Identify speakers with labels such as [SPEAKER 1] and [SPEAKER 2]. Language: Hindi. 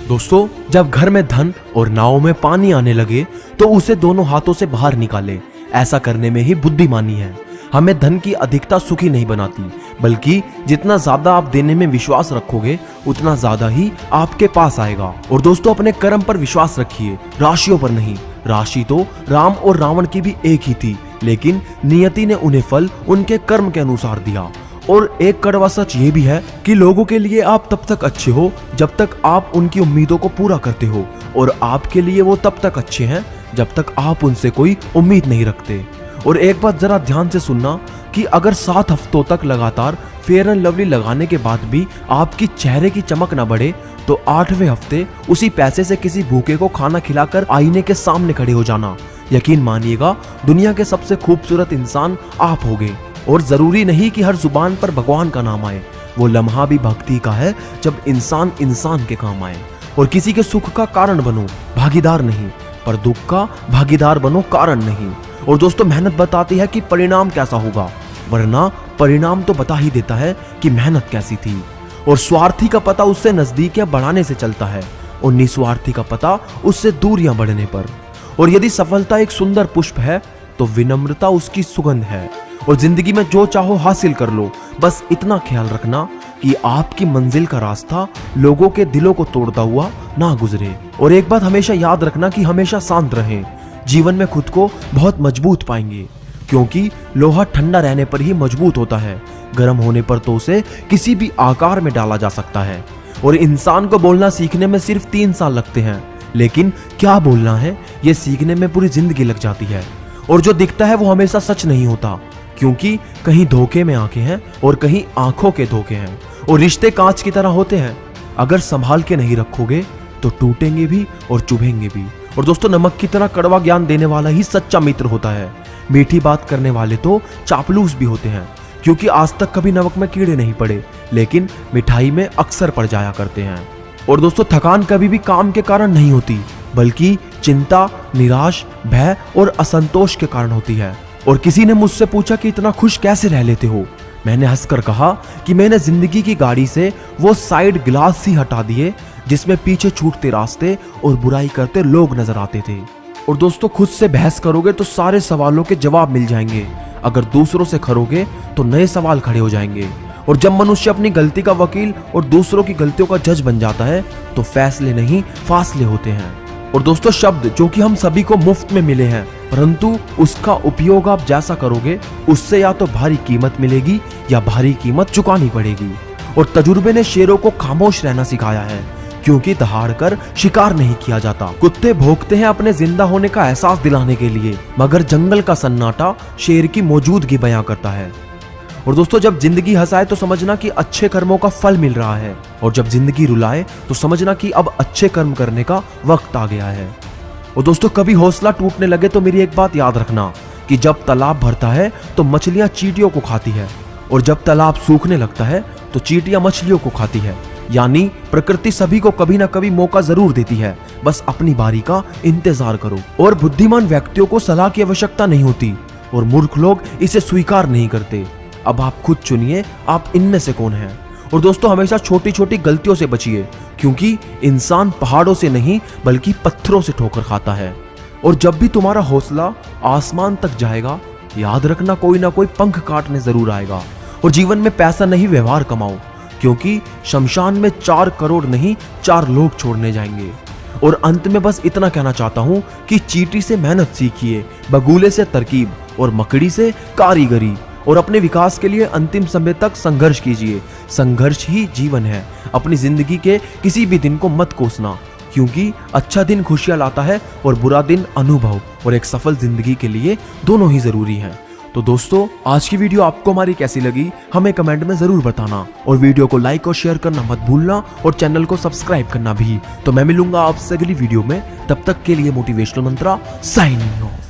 [SPEAKER 1] दोस्तों, जब घर में धन और नाव में पानी आने लगे तो उसे दोनों हाथों से बाहर निकाले। ऐसा करने में ही बुद्धिमानी है। हमें धन की अधिकता सुखी नहीं बनाती, बल्कि जितना ज्यादा आप देने में विश्वास रखोगे उतना ज्यादा ही आपके पास आएगा। और दोस्तों, अपने कर्म पर विश्वास रखिए, राशियों पर नहीं। राशि तो राम और रावण की भी एक ही थी, लेकिन नियति ने उन्हें फल उनके कर्म के अनुसार दिया। और एक कड़वा सच ये भी है कि लोगों के लिए आप तब तक अच्छे हो जब तक आप उनकी उम्मीदों को पूरा करते हो, और आपके लिए वो तब तक अच्छे हैं जब तक आप उनसे कोई उम्मीद नहीं रखते। और एक बात जरा ध्यान से सुनना कि अगर 7 हफ्तों तक लगातार फेयर एंड लवली लगाने के बाद भी आपकी चेहरे की चमक न बढ़े तो 8वें हफ्ते उसी पैसे से किसी भूखे को खाना खिलाकर आईने के सामने खड़े हो जाना। यकीन मानिएगा, दुनिया के सबसे खूबसूरत इंसान आप होगे। और जरूरी नहीं कि हर जुबान पर भगवान का नाम आए, वो लम्हा भी भक्ति का है जब इंसान इंसान के काम आए। और किसी के सुख का कारण बनो, भागीदार नहीं, पर दुख का भागीदार बनो, कारण नहीं। और दोस्तों, मेहनत बताती है कि परिणाम कैसा होगा, वरना परिणाम तो बता ही देता है कि मेहनत कैसी थी। और स्वार्थी का पता उससे नजदीकियां बढ़ाने से चलता है, और निस्वार्थी का पता उससे दूरियां बढ़ने पर। और यदि सफलता एक सुंदर पुष्प है तो विनम्रता उसकी सुगंध है। और जिंदगी में जो चाहो हासिल कर लो, बस इतना ख्याल रखना कि आपकी मंजिल का रास्ता लोगों के दिलों को तोड़ता हुआ ना गुजरे। और एक बात हमेशा याद रखना कि हमेशा शांत रहें। जीवन में खुद को बहुत मजबूत पाएंगे, क्योंकि लोहा ठंडा रहने पर ही मजबूत होता है, गर्म होने पर तो उसे किसी भी आकार में डाला जा सकता है। और इंसान को बोलना सीखने में सिर्फ 3 साल लगते हैं, लेकिन क्या बोलना है ये सीखने में पूरी जिंदगी लग जाती है। और जो दिखता है वो हमेशा सच नहीं होता, क्योंकि कहीं धोखे में आंखें हैं और कहीं आंखों के धोखे हैं। और रिश्ते कांच की तरह होते हैं, अगर संभाल के नहीं रखोगे तो टूटेंगे भी और चुभेंगे भी। और दोस्तों, नमक की तरह कड़वा ज्ञान देने वाला ही सच्चा मित्र होता है। मीठी बात करने वाले तो चापलूस भी होते हैं, क्योंकि आज तक कभी नमक में कीड़े नहीं पड़े, लेकिन मिठाई में अक्सर पड़ जाया करते हैं। और दोस्तों, थकान कभी भी काम के कारण नहीं होती, बल्कि चिंता, निराश, भय और असंतोष के कारण होती है। और किसी ने मुझसे पूछा कि इतना खुश कैसे रह लेते हो। मैंने हंसकर कहा कि मैंने जिंदगी की गाड़ी से वो साइड ग्लास ही हटा दिए जिसमें पीछे छूटते रास्ते और बुराई करते लोग नजर आते थे। और दोस्तों, खुद से बहस करोगे तो सारे सवालों के जवाब मिल जाएंगे, अगर दूसरों से खरोगे तो नए सवाल खड़े हो जाएंगे। और जब मनुष्य अपनी गलती का वकील और दूसरों की गलतियों का जज बन जाता है तो फैसले नहीं फासले होते हैं। और दोस्तों, शब्द जो कि हम सभी को मुफ्त में मिले हैं, परंतु उसका उपयोग आप जैसा करोगे उससे या तो भारी कीमत मिलेगी या भारी कीमत चुकानी पड़ेगी। और तजुर्बे ने शेरों को खामोश रहना सिखाया है, क्योंकि दहाड़ कर शिकार नहीं किया जाता। कुत्ते भौंकते हैं अपने जिंदा होने का एहसास दिलाने के लिए, मगर जंगल का सन्नाटा शेर की मौजूदगी बयां करता है। और दोस्तों, जब जिंदगी हंसाए तो समझना कि अच्छे कर्मों का फल मिल रहा है, और जब जिंदगी रुलाए तो समझना कि अब अच्छे कर्म करने का वक्त आ गया है। और दोस्तों, कभी हौसला टूटने लगे तो मेरी एक बात याद रखना कि जब तालाब भरता है तो मछलियां चींटियों को खाती है, और जब तालाब सूखने लगता है तो चींटियां मछलियों को खाती है। यानी प्रकृति सभी को कभी ना कभी मौका जरूर देती है, बस अपनी बारी का इंतजार करो। और बुद्धिमान व्यक्तियों को सलाह की आवश्यकता नहीं होती, और मूर्ख लोग इसे स्वीकार नहीं करते। अब आप खुद चुनिए, आप इनमें से कौन हैं। और दोस्तों, हमेशा छोटी छोटी गलतियों से बचिए, क्योंकि इंसान पहाड़ों से नहीं बल्कि पत्थरों से ठोकर खाता है। और जब भी तुम्हारा हौसला आसमान तक जाएगा, याद रखना कोई ना कोई पंख काटने जरूर आएगा। और जीवन में पैसा नहीं, व्यवहार कमाओ, क्योंकि शमशान में 4 करोड़ नहीं 4 लोग छोड़ने जाएंगे। और अंत में बस इतना कहना चाहता हूं कि चींटी से मेहनत सीखिए, बगुले से तरकीब और मकड़ी से कारीगरी। और अपने विकास के लिए अंतिम समय तक संघर्ष कीजिए। संघर्ष ही जीवन है। अपनी जिंदगी के किसी भी दिन को मत कोसना, क्योंकि अच्छा दिन खुशियां लाता है और बुरा दिन अनुभव। और एक सफल जिंदगी के लिए दोनों ही जरूरी हैं। तो दोस्तों, आज की वीडियो आपको हमारी कैसी लगी हमें कमेंट में जरूर बताना, और वीडियो को लाइक और शेयर करना मत भूलना, और चैनल को सब्सक्राइब करना भी। तो मैं मिलूंगा आपसे अगली वीडियो में, तब तक के लिए मोटिवेशनल मंत्रा साइनिंग ऑफ।